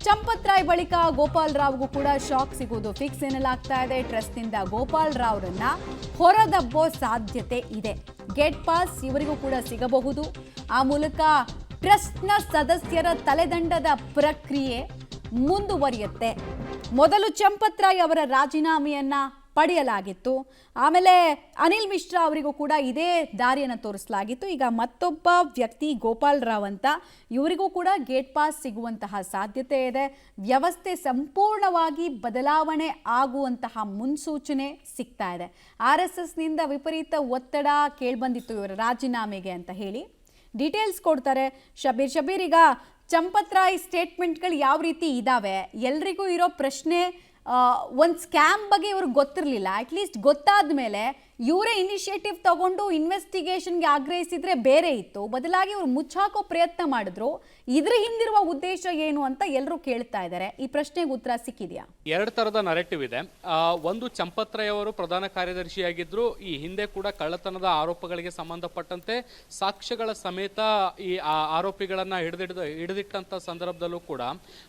ಚಂಪತ್ ರಾಯ್ ಬಳಿಕ ಗೋಪಾಲ್ ರಾವ್ಗೂ ಕೂಡ ಶಾಕ್ ಸಿಗೋದು ಫಿಕ್ಸ್ ಎನ್ನಲಾಗ್ತಾ ಇದೆ. ಟ್ರಸ್ಟ್ನಿಂದ ಗೋಪಾಲ್ ರಾವ್ರನ್ನ ಹೊರದಬ್ಬೋ ಸಾಧ್ಯತೆ ಇದೆ. ಗೇಟ್ ಪಾಸ್ ಇವರಿಗೂ ಕೂಡ ಸಿಗಬಹುದು. ಆ ಮೂಲಕ ಟ್ರಸ್ಟ್ನ ಸದಸ್ಯರ ತಲೆದಂಡದ ಪ್ರಕ್ರಿಯೆ ಮುಂದುವರಿಯುತ್ತೆ. ಮೊದಲು ಚಂಪತ್ ರಾಯ್ ಅವರ ರಾಜೀನಾಮೆಯನ್ನ ಪಡೆಯಲಾಗಿತ್ತು. ಆಮೇಲೆ ಅನಿಲ್ ಮಿಶ್ರಾ ಅವರಿಗೂ ಕೂಡ ಇದೇ ದಾರಿಯನ್ನು ತೋರಿಸಲಾಗಿತ್ತು. ಈಗ ಮತ್ತೊಬ್ಬ ವ್ಯಕ್ತಿ ಗೋಪಾಲ್ ರಾವ್ ಅಂತ, ಇವರಿಗೂ ಕೂಡ ಗೇಟ್ ಪಾಸ್ ಸಿಗುವಂತಹ ಸಾಧ್ಯತೆ ಇದೆ. ವ್ಯವಸ್ಥೆ ಸಂಪೂರ್ಣವಾಗಿ ಬದಲಾವಣೆ ಆಗುವಂತಹ ಮುನ್ಸೂಚನೆ ಸಿಗ್ತಾ ಇದೆ. RSSನಿಂದ ವಿಪರೀತ ಒತ್ತಡ ಕೇಳ್ಬಂದಿತ್ತು ಇವರ ರಾಜೀನಾಮೆಗೆ ಅಂತ ಹೇಳಿ. ಡೀಟೇಲ್ಸ್ ಕೊಡ್ತಾರೆ ಶಬೀರ್. ಈಗ ಚಂಪತ್ ರಾಯ್ ಸ್ಟೇಟ್ಮೆಂಟ್ಗಳು ಯಾವ ರೀತಿ ಇದ್ದಾವೆ? ಎಲ್ರಿಗೂ ಇರೋ ಪ್ರಶ್ನೆ, ಒಂದು ಸ್ಕ್ಯಾಮ್ ಬಗ್ಗೆ ಇವ್ರಿಗೆ ಗೊತ್ತಿರಲಿಲ್ಲ. ಅಟ್ಲೀಸ್ಟ್ ಗೊತ್ತಾದ ಮೇಲೆ ಇವರೇ ಇನಿಷಿಯೇಟಿವ್ ತಗೊಂಡು ಇನ್ವೆಸ್ಟಿಗೇಷನ್ಗೆ ಆಗ್ರಹಿಸಿದ್ರೆ ಬೇರೆ ಇತ್ತು. ಬದಲಾಗಿ ಇವರು ಮುಚ್ಚಾಕೋ ಪ್ರಯತ್ನ ಮಾಡಿದ್ರು. ಇದ್ರ ಹಿಂದಿರುವ ಉದ್ದೇಶ ಏನು ಅಂತ ಎಲ್ಲರೂ ಕೇಳ್ತಾ ಇದ್ದಾರೆ. ಈ ಪ್ರಶ್ನೆಗೆ ಉತ್ತರ ಸಿಕ್ಕಿದೆಯಾ? ಎರಡು ತರದ ನರೇಟಿವ್ ಇದೆ. ಒಂದು, ಚಂಪತ್ ರಾಯ್ ಅವರು ಪ್ರಧಾನ ಕಾರ್ಯದರ್ಶಿಯಾಗಿದ್ರು. ಈ ಹಿಂದೆ ಕೂಡ ಕಳ್ಳತನದ ಆರೋಪಗಳಿಗೆ ಸಂಬಂಧಪಟ್ಟಂತೆ ಸಾಕ್ಷ್ಯಗಳ ಸಮೇತ ಈ ಆರೋಪಿಗಳನ್ನ ಹಿಡಿದಿಟ್ಟಂತ ಸಂದರ್ಭದಲ್ಲೂ ಕೂಡ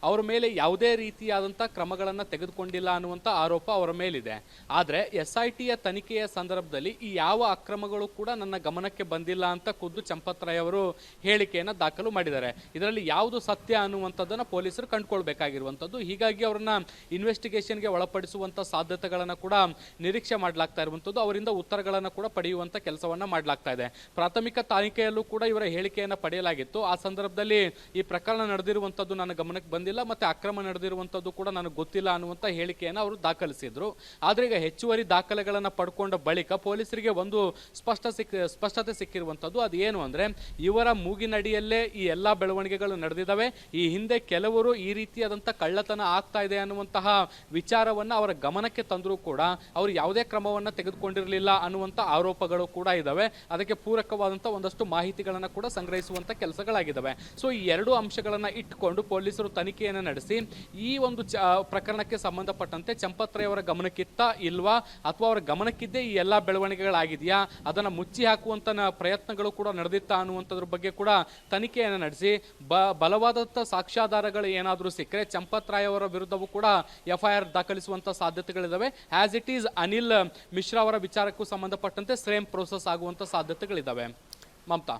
ಅವರ ಮೇಲೆ ಯಾವುದೇ ರೀತಿಯಾದಂಥ ಕ್ರಮಗಳನ್ನು ತೆಗೆದುಕೊಂಡಿಲ್ಲ ಅನ್ನುವಂಥ ಆರೋಪ ಅವರ ಮೇಲಿದೆ. ಆದರೆ SITಯ ತನಿಖೆಯ ಸಂದರ್ಭದಲ್ಲಿ ಈ ಯಾವ ಅಕ್ರಮಗಳು ಕೂಡ ನನ್ನ ಗಮನಕ್ಕೆ ಬಂದಿಲ್ಲ ಅಂತ ಖುದ್ದು ಚಂಪತ್ ರಾಯ್ ಅವರು ಹೇಳಿಕೆಯನ್ನು ದಾಖಲು ಮಾಡಿದ್ದಾರೆ. ಇದರಲ್ಲಿ ಯಾವುದು ಸತ್ಯ ಅನ್ನುವಂಥದ್ದನ್ನು ಪೊಲೀಸರು ಕಂಡುಕೊಳ್ಬೇಕಾಗಿರುವಂಥದ್ದು. ಹೀಗಾಗಿ ಅವರನ್ನ ಇನ್ವೆಸ್ಟಿಗೇಷನ್ಗೆ ಒಳಪಡಿಸುವಂಥ ಸಾಧ್ಯತೆಗಳನ್ನು ಕೂಡ ನಿರೀಕ್ಷೆ ಮಾಡಲಾಗ್ತಾ ಇರುವಂಥದ್ದು. ಅವರಿಂದ ಉತ್ತರಗಳನ್ನು ಕೂಡ ಪಡೆಯುವಂಥ ಕೆಲಸವನ್ನು ಮಾಡಲಾಗ್ತಾ ಇದೆ. ಪ್ರಾಥಮಿಕ ತನಿಖೆಯಲ್ಲೂ ಕೂಡ ಇವರ ಹೇಳಿಕೆಯನ್ನು ಪಡೆಯಲಾಗಿತ್ತು. ಆ ಸಂದರ್ಭದಲ್ಲಿ ಈ ಪ್ರಕರಣ ನಡೆದಿರುವಂಥದ್ದು ನನ್ನ ಗಮನಕ್ಕೆ ಬಂದಿಲ್ಲ, ಮತ್ತೆ ಅಕ್ರಮ ನಡೆದಿರುವಂಥದ್ದು ಕೂಡ ನನಗೆ ಗೊತ್ತಿಲ್ಲ ಅನ್ನುವಂಥ ಹೇಳಿಕೆಯನ್ನು ಅವರು ದಾಖಲಿಸಿದ್ರು. ಆದರೆ ಈಗ ಹೆಚ್ಚುವರಿ ದಾಖಲೆಗಳನ್ನು ಪಡ್ಕೊಂಡ ಬಳಿಕ ಪೊಲೀಸರಿಗೆ ಒಂದು ಸ್ಪಷ್ಟತೆ ಸಿಕ್ಕಿರುವಂಥದ್ದು. ಅದು ಏನು ಅಂದರೆ, ಇವರ ಮೂಗಿನಡಿಯಲ್ಲೇ ಈ ಎಲ್ಲ ಬೆಳವಣಿಗೆಗಳು ನಡೆದಿದ್ದಾವೆ. ಈ ಹಿಂದೆ ಕೆಲವರು ಈ ರೀತಿಯಾದಂಥ ಕಳ್ಳತನ ಆಗ್ತಾ ಇದೆ ಅನ್ನುವಂತಹ ವಿಚಾರವನ್ನು ಅವರ ಗಮನಕ್ಕೆ ತಂದರೂ ಕೂಡ ಅವರು ಯಾವುದೇ ಕ್ರಮವನ್ನು ತೆಗೆದುಕೊಂಡಿರಲಿಲ್ಲ ಅನ್ನುವಂಥ ಆರೋಪಗಳು ಕೂಡ ಇದ್ದಾವೆ. ಅದಕ್ಕೆ ಪೂರಕವಾದಂಥ ಒಂದಷ್ಟು ಮಾಹಿತಿಗಳನ್ನು ಕೂಡ ಸಂಗ್ರಹಿಸುವಂಥ ಕೆಲಸಗಳಾಗಿದ್ದಾವೆ. ಸೊ ಈ ಎರಡು ಅಂಶಗಳನ್ನು ಇಟ್ಟುಕೊಂಡು ಪೊಲೀಸರು ತನಿಖೆಯನ್ನು ನಡೆಸಿ ಈ ಒಂದು ಪ್ರಕರಣಕ್ಕೆ ಸಂಬಂಧಪಟ್ಟಂತೆ ಚಂಪತ್ ರಾಯ್ ಅವರ ಗಮನಕ್ಕಿತ್ತ ಇಲ್ವಾ, ಅಥವಾ ಅವರ ಗಮನಕ್ಕಿದ್ದೇ ಈ ಎಲ್ಲ ಬೆಳವಣಿಗೆಗಳಾಗಿದೆಯಾ, ಅದನ್ನು ಮುಚ್ಚಿ ಹಾಕುವಂಥ ಪ್ರಯತ್ನಗಳು ಕೂಡ ನಡೆದಿತ್ತಾ ಅನ್ನುವಂಥದ್ರ ಬಗ್ಗೆ ಕೂಡ ತನಿಖೆಯನ್ನು ನಡೆಸಿ ಬಲವಾದಂಥ ಸಾಕ್ಷ್ಯಾಧಾರಗಳು ಏನಾದರೂ ಸಿಕ್ಕರೆ ಚಂಪತ್ ರಾಯ್ ಅವರ ವಿರುದ್ಧವೂ ಕೂಡ FIR ದಾಖಲಿಸುವಂಥ ಸಾಧ್ಯತೆಗಳಿದ್ದಾವೆ. As it is Anil Mishra ಅವರ ವಿಚಾರಕ್ಕೂ ಸಂಬಂಧಪಟ್ಟಂತೆ ಸೇಮ್ ಪ್ರೋಸೆಸ್ ಆಗುವಂಥ ಸಾಧ್ಯತೆಗಳಿದ್ದಾವೆ. ಮಮತಾ.